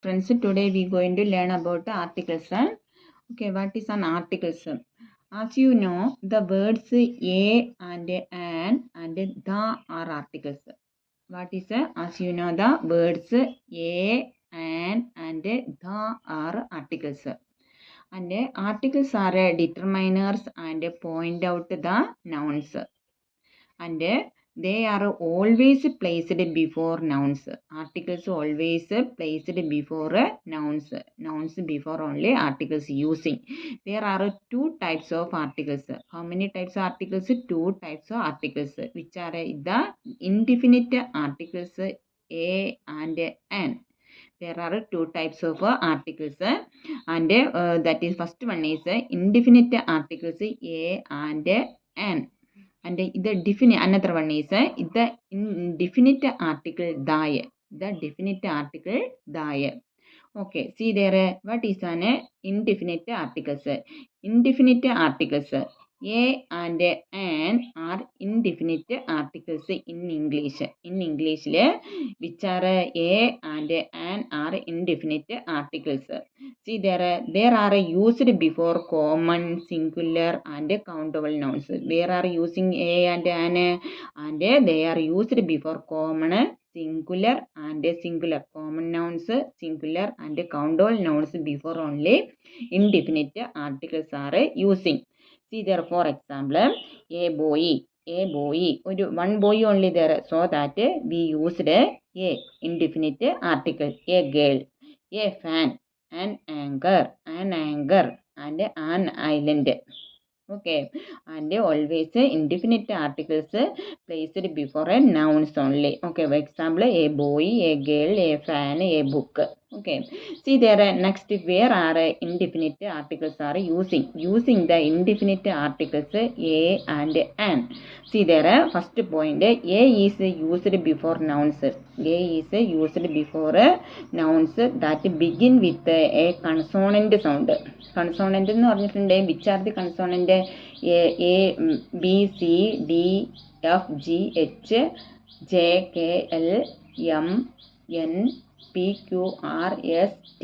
Friends, today we going to learn about the articles. Okay, what is an articles? As you know, the words a and an and the are articles. What is as you know, the words a, an and the are articles. And articles are determiners and point out the nouns. And they are always placed before nouns. Articles always placed before nouns. Nouns before only articles using. There are two types of articles. How many types of articles? Two types of articles, which are the indefinite articles a and an. There are two types of articles, and that is first one is indefinite articles a and an. And the definite another one is the indefinite article die. The definite article die. Okay, see there what is an indefinite articles. Indefinite articles a and an are indefinite articles in English. In English, which are a and an are indefinite articles. See there are used before common, singular and countable nouns. Where are using a and an, and they are used before common, singular and singular. Common nouns, singular and countable nouns before only indefinite articles are using. See there, for example, a boy, one boy only there, so that we used a indefinite article. A girl, a fan, an anchor, and an island. Okay, and always indefinite articles placed before a nouns only. Okay, for example, a boy, a girl, a fan, a book. Okay, see there next where are indefinite articles are using the indefinite articles a and an. See there first point, a is used before nouns. A is used before nouns that begin with a consonant sound. Consonant എന്ന് പറഞ്ഞിട്ടുണ്ട്, which are the consonant? A B C D F G H J K L M N P Q R S T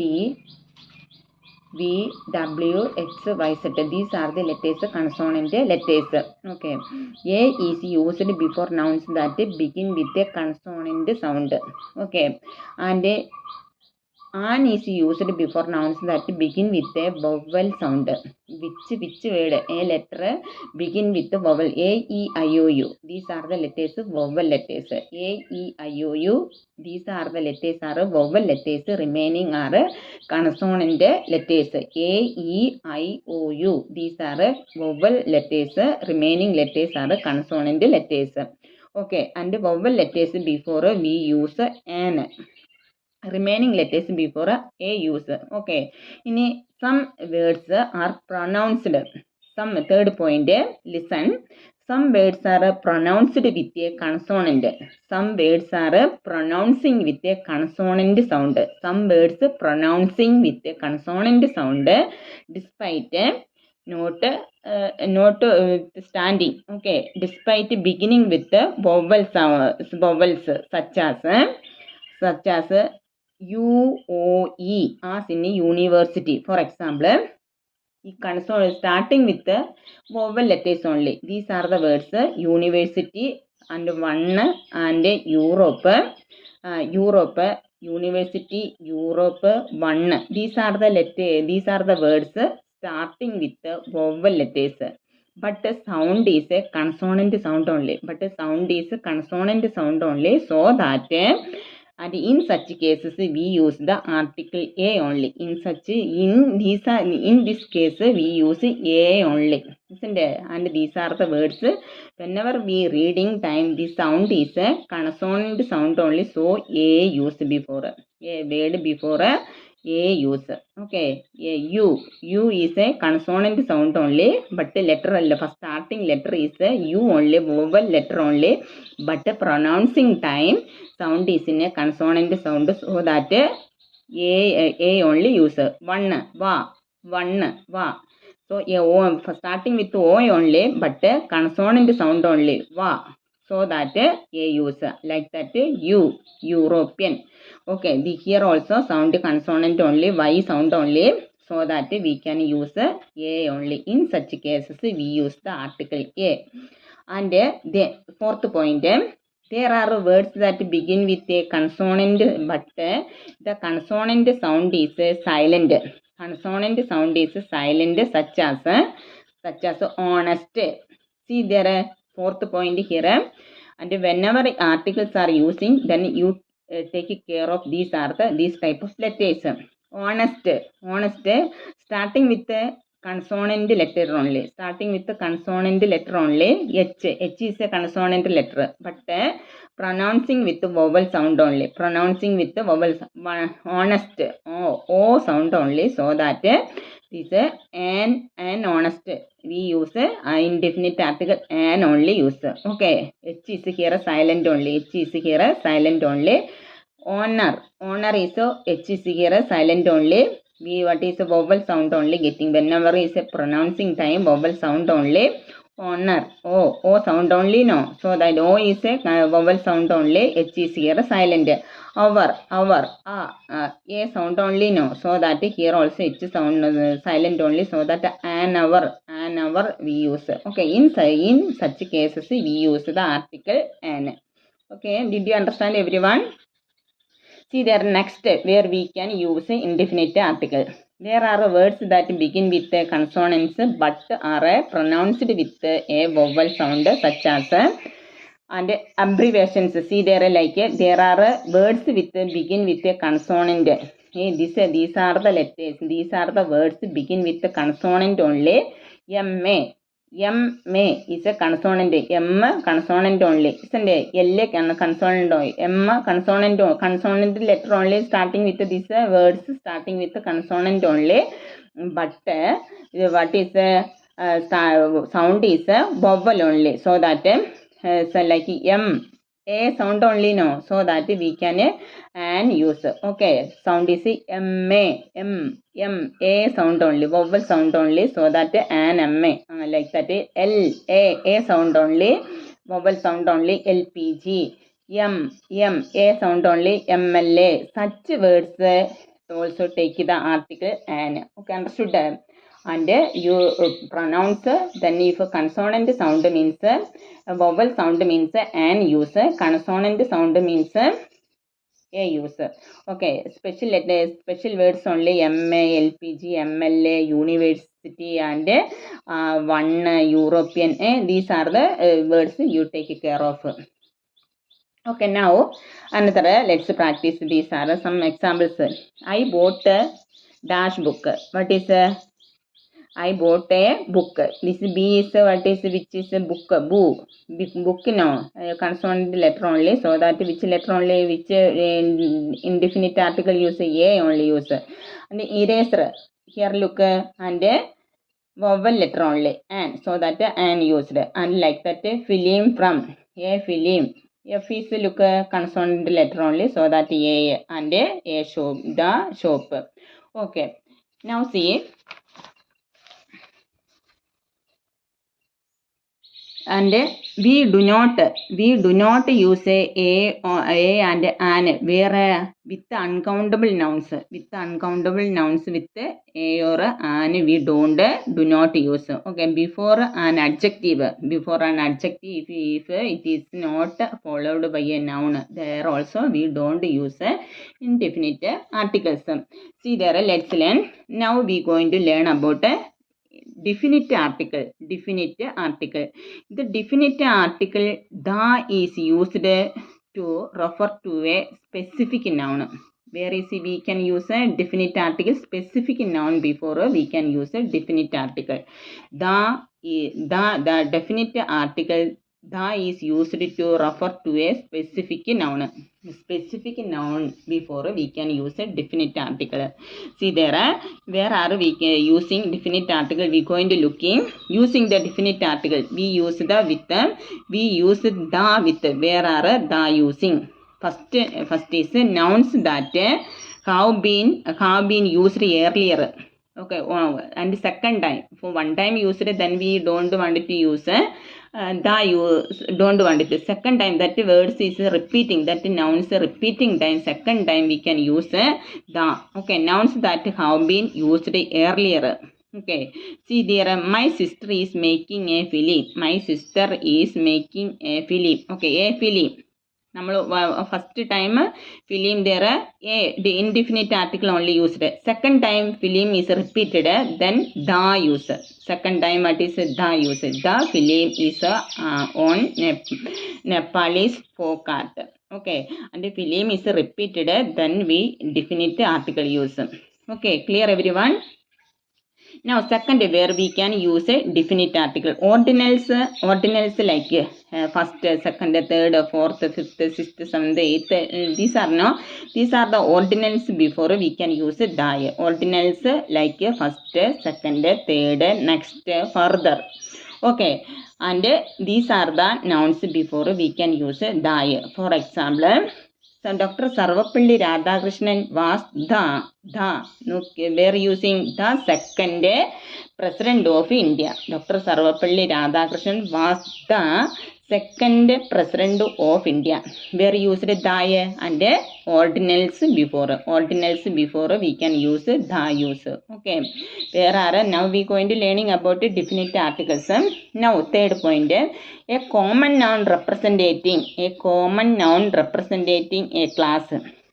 V W X Y Z. These are the letters, consonant letters. Okay, a is used before nouns that begin with a consonant sound. Okay, and an is used before nouns that begin with a vowel sound. Which word? A letter begin with vowel. A, E, I, O, U. These are the letters, vowel letters. A, E, I, O, U. These are the letters are vowel letters. Remaining are consonant letters. A, E, I, O, U. These are vowel letters. Remaining letters are consonant letters. Okay, and vowel letters before we use an. Remaining letters before a use. Okay, in some words are pronounced. Some third point, listen. Some words are pronounced with a consonant. Some words are pronouncing with a consonant sound. Some words pronouncing with a consonant sound despite not standing. Okay, despite beginning with the vowels such as UOE, as in university. For example, starting with the vowel letters only. These are the words university and one and Europe. Europe, university, Europe, one. These are the words starting with the vowel letters. But the sound is a consonant sound only. So that and in such cases we use the article a only. In this case we use a only, isn't it? And these are the words whenever we reading time the sound is a consonant sound only, so a used before a word before a use. Okay, a u is a consonant sound only, but letter first starting letter is a u only, vowel letter only, but pronouncing time sound is in a consonant sound, so that a only use. One va. So a o starting with o only, but consonant sound only va. so that a use. Like that European. Okay, here also sound consonant only, Y sound only, so that we can use a only. In such cases, we use the article a. And the fourth point, there are words that begin with a consonant, but the consonant sound is silent. Consonant sound is silent, such as honest. See there, fourth point here. And whenever articles are using, then you take care of these type of letters. Honest, starting with the consonant letter only. Starting with the consonant letter only. H is a consonant letter, but pronouncing with the vowel sound only. Pronouncing with the vowel honest. O sound only, so that this an honest. We use indefinite article an only use. Okay, H is here silent only. H is here silent only. Honor is H is here silent only. What is a vowel sound only getting whenever is a pronouncing time, vowel sound only. Honor, O sound only, no, so that O is a vowel sound only. H is here silent. Our A sound only, no, so that here also H sound silent only, so that an hour we use. Okay, in such cases we use the article an. Okay, did you understand everyone? See there next where we can use indefinite article. There are words that begin with consonants but are pronounced with a vowel sound, such as and abbreviations. See there, like there are words with begin with a consonant. These are the letters. These are the words begin with the consonant only. M is a consonant. M consonant only. Isn't it? L consonant only. M consonant letter only, starting with these words starting with the consonant only. But what is sound is vowel only. So that so like M. A sound only, no, so that we can and use. Okay, sound is A sound only, vowel sound only, so that an like that. A sound only, vowel sound only, LPG. A sound only, MLA. Such words also take the article an. Okay, understood? And you pronounce, then if consonant sound means vowel sound means an use, consonant sound means a use. Okay, special words only MA, LPG, MLA, university, and one European. These are the words you take care of. Okay, now another, let's practice. These are some examples. I bought a dash book. What is I bought a book. This B is what is, which is a book. Book, no. Consonant letter only. So that which letter only, which indefinite article use, A only use. And eraser. Here look, and vowel letter only. And so that an used. And like that film from. A film. F is look, consonant letter only. So that A and a shop. The shop. Okay. Now see. And we do not use a and an where with uncountable nouns with a or an we do not use. Okay, before an adjective if it is not followed by a noun, there also we don't use indefinite articles. See there, let's learn. Now we going to learn about definite article. The definite article da is used to refer to a specific noun. Where is we can use a definite article, specific noun before we can use a definite article. The definite article da is used to refer to a specific noun. Before we can use a definite article. See there, where are we using definite article? We going to looking using the definite article. We use the with. We use the with. Where are the using? First is nouns that have been used earlier. Okay, and second time, for one time used, then we don't want to use the use, don't want it. Second time, that words is repeating, that nouns repeating time, second time we can use the. Okay, nouns that have been used earlier. Okay, see there, my sister is making a film. My sister is making a film. Okay, a film. നമ്മൾ first time film there the indefinite article only used. Second time film is repeated, then the use. Second time what is the use? The film is on Nepalese folk art. Okay, and the film is repeated, then we definite article use. Okay, clear everyone? Now second, where we can use a definite article. Ordinals like first, second, third, fourth, fifth, sixth, seventh, eighth. These are the ordinals before we can use die. Ordinals like first, second, third, next, further. Okay, and these are the nouns before we can use die. For example, so Dr. Sarvapalli Radhakrishnan was we're using the second president of India. Dr. Sarvapalli Radhakrishnan was the second president of India. We're used the and ordinals before we can use the use. Okay, where are now we going to learning about definite articles. Now third point, a common noun representing a class.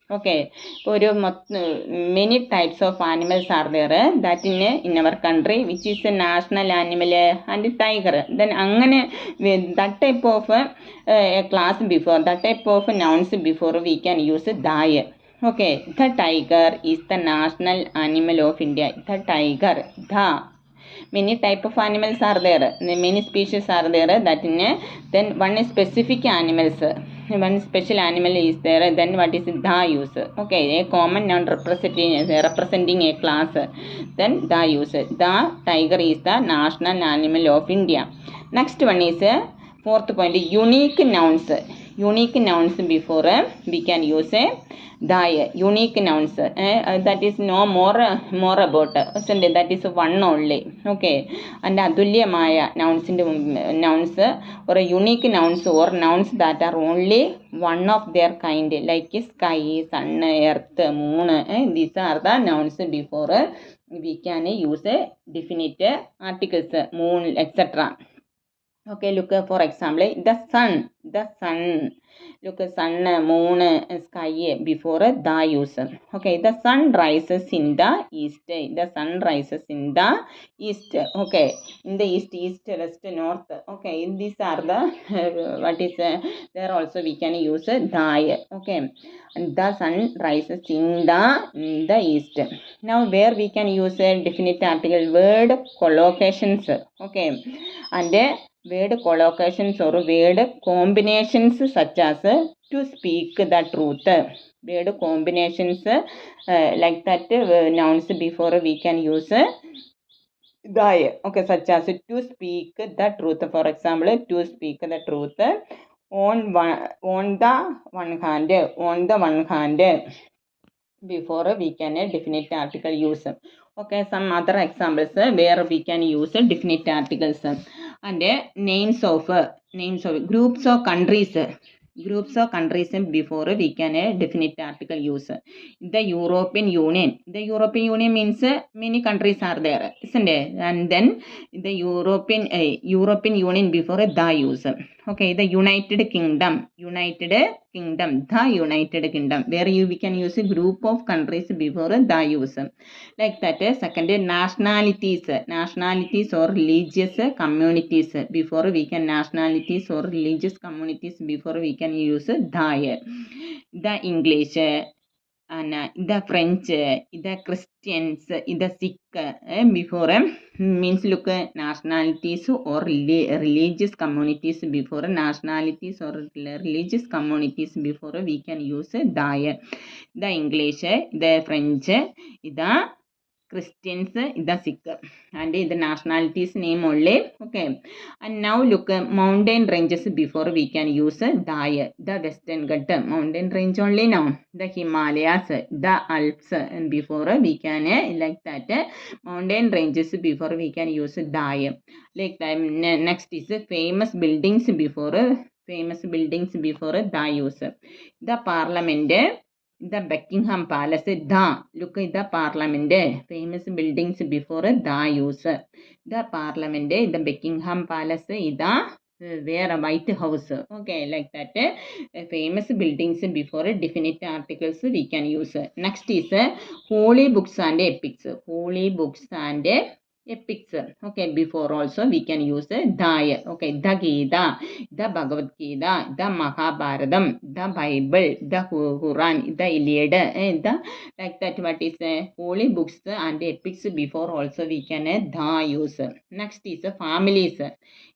Okay, for many types of animals are there that in our country, which is a national animal and tiger. Then angane that type of a class before, that type of nouns before we can use die. Okay, the tiger is the national animal of India. The tiger, the. Many type of animals are there, many species are there, that in then one specific animals, one special animal is there, then what is the use? Okay, a common noun representing a class, then the use. The tiger is the national animal of India. Next one is fourth point, unique nouns before we can use die. Unique nouns, that is no more about, that is one only. Okay, and അതുല്യമായ nouns or unique nouns or nouns that are only one of their kind, like sky, sun, earth, moon. These are the nouns before we can use definite articles, moon, etc. Okay, look for example, the sun. Look, sun, moon, sky before the use. Okay, the sun rises in the east. Okay, in the east, west, north. Okay, these are the what is there also we can use the. Okay, and the sun rises in the east. Now where we can use a definite article, word collocations. Okay, and word collocations or word combinations such as to speak the truth. Word combinations like that, nouns before we can use the. Okay, such as to speak the truth. For example, to speak the truth on the one hand before we can a definite article use. Okay, some other examples where we can use definite articles, and names of groups of countries before we can a definite article use. The European Union means many countries are there, isn't it? And then the European Union before the use. Okay, the United Kingdom, the United Kingdom, where we can use a group of countries before the use. Like that, second, nationalities or religious communities before we can nationalities or religious communities before we can use the English, and the French, the Christians, the Sikh before means look, nationalities or religious communities before nationalities or religious communities before we can use the English, the French, the Christians, the Sikh, and the nationalities name only. Okay, and now look, mountain ranges before we can use Dai, the Western Ghat mountain range only now, the Himalayas, the Alps, and before we can like that mountain ranges before we can use Dai. Like that, next is famous buildings before Dai use. The Parliament. The Buckingham Palace, look at the Parliament, famous buildings before the use. The Parliament, the Buckingham Palace, where a White House. Okay, like that. Famous buildings before definite articles we can use. Next is holy books and epics. Holy books and epics. Okay, before also we can use Daya. Okay, the Gita, the Bhagavad Gita, the Mahabharatam, the Bible, the Quran, the Iliad, the like that. What is holy books and epics before also we can use. Next is families.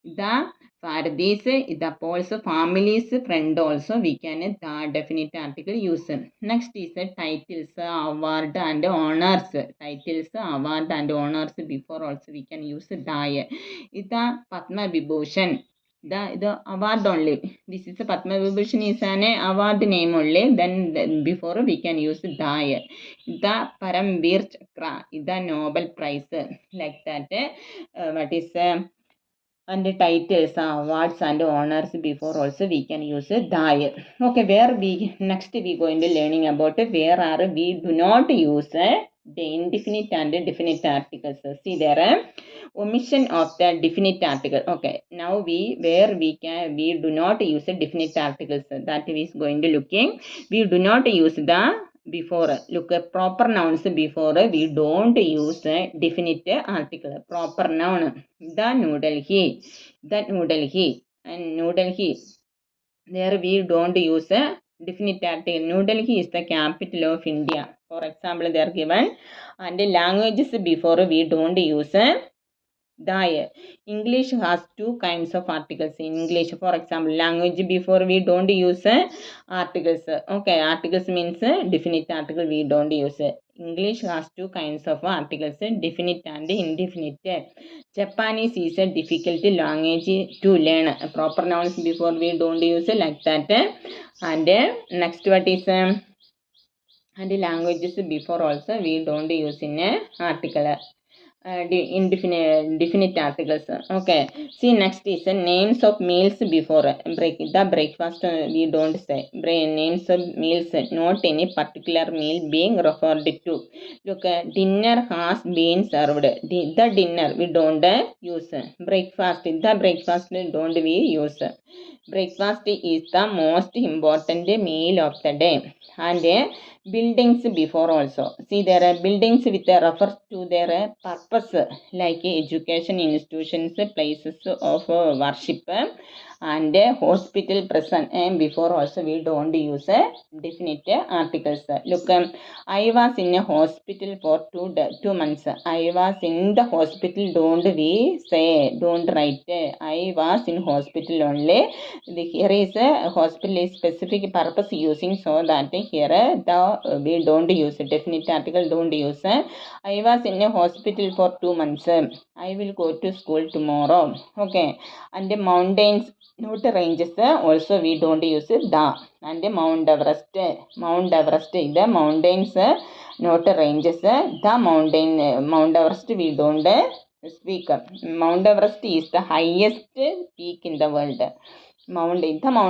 The Fardis, the Poles families friend also we can the definite article use. Next is titles, award and honors. Titles, award and honors before also we can use die. The Padma Vibhushan. The award only. This is a Padma Vibhushan is an award name only. Then before we can use die. The Paramveer Chakra. The Nobel Prize. Like that. What is and the titles, awards and honors before also we can use Daya. Okay, where we next we going to learning about where are we do not use the indefinite and definite articles. See there omission of the definite article. Okay, now we do not use the definite articles. That is going to looking. We do not use the before look proper nouns before we don't use a definite article. Proper noun, the New Delhi, and New Delhi, there we don't use a definite article. New Delhi is the capital of India, for example they are given. And the languages before we don't use a die. English has two kinds of articles in English. For example, language before we don't use articles. Okay, articles means definite article we don't use. English has two kinds of articles, definite and indefinite. Japanese is a difficult language to learn. Proper nouns before we don't use like that. And next what is and languages before also we don't use in a article. Definite articles. Okay, see next is names of meals before the breakfast. We don't say names of meals, not any particular meal being referred to. Look, dinner has been served. The dinner we don't use. Breakfast, the breakfast don't we use. Breakfast is the most important meal of the day. And buildings before also. See, there are buildings with refers to their purpose, like education institutions, places of worship, and hospital prison. And before also we don't use definite articles. Look, I was in a hospital for 2 months. I was in the hospital. Don't we say? Don't write. I was in hospital only. Here is a hospital is specific purpose using, so that here the we don't use definite article don't use. I was in a hospital for 2 months. I will go to school tomorrow. Okay, and the mountains not ranges also we don't use the. And the Mount Everest is the mountains not ranges. The Mount Everest we don't speak. Mount Everest is the highest peak in the world. Mount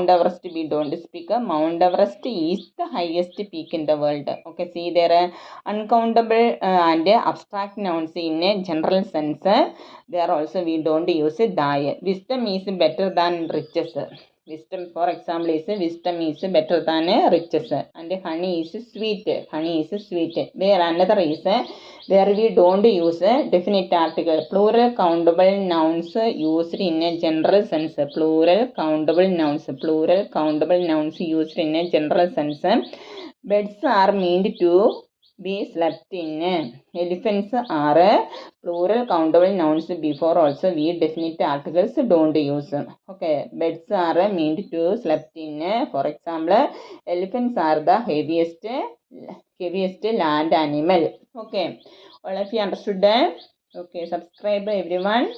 Everest we don't speak. Mount Everest is the highest peak in the world. Okay, see there are uncountable and abstract nouns in a general sense. There also we don't use die. Wisdom is better than riches. Wisdom, for example, is wisdom is better than riches. And honey is sweet. Honey is sweet. Where another is where we don't use definite article. Plural countable nouns used in a general sense. Plural countable nouns used in a general sense. Beds are meant to be slept in. Elephants are plural countable nouns before also we definite articles don't use. Okay, birds are meant to slept in. For example, elephants are the heaviest land animal. Okay, all of you understood that? Okay, subscribe everyone.